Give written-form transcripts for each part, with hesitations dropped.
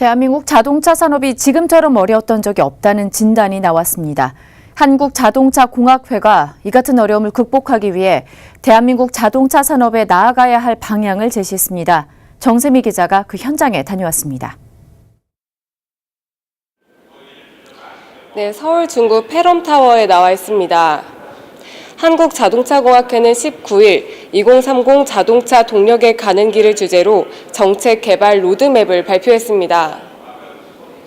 대한민국 자동차 산업이 지금처럼 어려웠던 적이 없다는 진단이 나왔습니다. 한국자동차공학회가 이 같은 어려움을 극복하기 위해 대한민국 자동차 산업에 나아가야 할 방향을 제시했습니다. 정세미 기자가 그 현장에 다녀왔습니다. 네, 서울 중구 페럼타워에 나와 있습니다. 한국자동차공학회는 19일 2030 자동차 동력에 가는 길을 주제로 정책 개발 로드맵을 발표했습니다.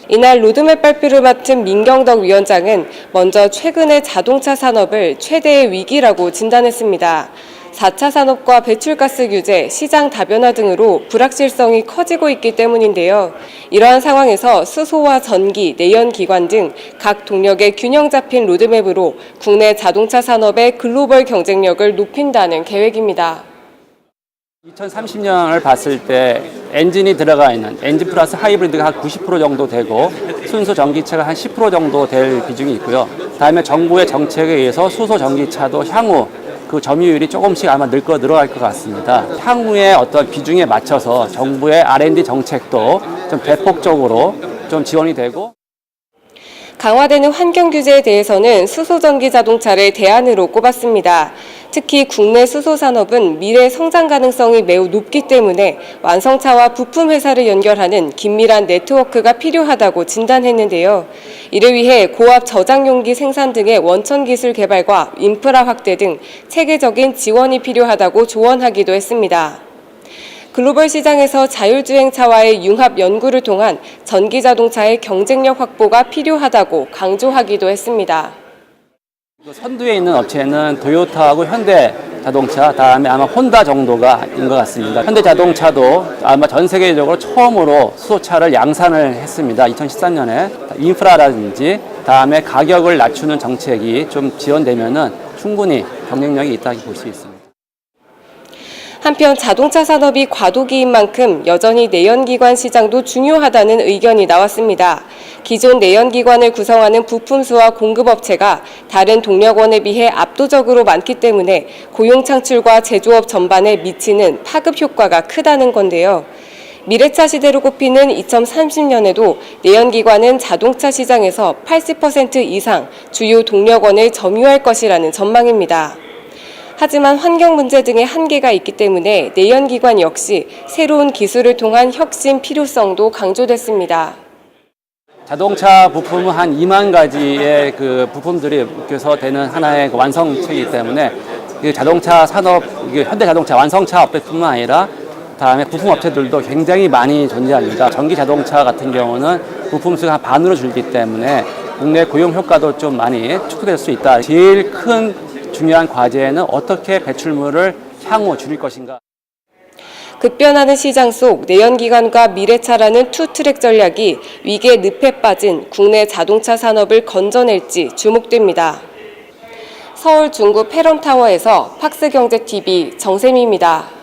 이날 로드맵 발표를 맡은 민경덕 위원장은 먼저 최근의 자동차 산업을 최대의 위기라고 진단했습니다. 4차 산업과 배출가스 규제, 시장 다변화 등으로 불확실성이 커지고 있기 때문인데요. 이러한 상황에서 수소와 전기, 내연기관 등 각 동력의 균형 잡힌 로드맵으로 국내 자동차 산업의 글로벌 경쟁력을 높인다는 계획입니다. 2030년을 봤을 때 엔진이 들어가 있는 엔진 플러스 하이브리드가 한 90% 정도 되고 순수 전기차가 한 10% 정도 될 비중이 있고요. 다음에 정부의 정책에 의해서 수소 전기차도 향후 그 점유율이 조금씩 아마 늘어날 것 같습니다. 향후의 어떤 비중에 맞춰서 정부의 R&D 정책도 좀 대폭적으로 좀 지원이 되고 강화되는 환경 규제에 대해서는 수소 전기 자동차를 대안으로 꼽았습니다. 특히 국내 수소 산업은 미래 성장 가능성이 매우 높기 때문에 완성차와 부품 회사를 연결하는 긴밀한 네트워크가 필요하다고 진단했는데요. 이를 위해 고압 저장 용기 생산 등의 원천 기술 개발과 인프라 확대 등 체계적인 지원이 필요하다고 조언하기도 했습니다. 글로벌 시장에서 자율주행차와의 융합 연구를 통한 전기자동차의 경쟁력 확보가 필요하다고 강조하기도 했습니다. 선두에 있는 업체는 도요타하고 현대자동차, 다음에 아마 혼다 정도가인 것 같습니다. 현대자동차도 아마 전 세계적으로 처음으로 수소차를 양산을 했습니다. 2013년에 인프라라든지 다음에 가격을 낮추는 정책이 좀 지원되면은 충분히 경쟁력이 있다고 볼 수 있습니다. 한편 자동차 산업이 과도기인 만큼 여전히 내연기관 시장도 중요하다는 의견이 나왔습니다. 기존 내연기관을 구성하는 부품수와 공급업체가 다른 동력원에 비해 압도적으로 많기 때문에 고용 창출과 제조업 전반에 미치는 파급 효과가 크다는 건데요. 미래차 시대로 꼽히는 2030년에도 내연기관은 자동차 시장에서 80% 이상 주요 동력원을 점유할 것이라는 전망입니다. 하지만 환경 문제 등의 한계가 있기 때문에 내연기관 역시 새로운 기술을 통한 혁신 필요성도 강조됐습니다. 자동차 부품은 한 2만 가지의 그 부품들이 묶여서 되는 하나의 그 완성체이기 때문에 자동차 산업, 현대자동차 완성차 업체뿐만 아니라 다음에 부품 업체들도 굉장히 많이 존재합니다. 전기 자동차 같은 경우는 부품 수가 반으로 줄기 때문에 국내 고용 효과도 좀 많이 축소될 수 있다. 제일 큰 중요한 과제는 어떻게 배출물을 향후 줄일 것인가. 급변하는 시장 속 내연기관과 미래차라는 투트랙 전략이 위기의 늪에 빠진 국내 자동차 산업을 건져낼지 주목됩니다. 서울 중구 페럼타워에서 팍스경제TV 정세미입니다.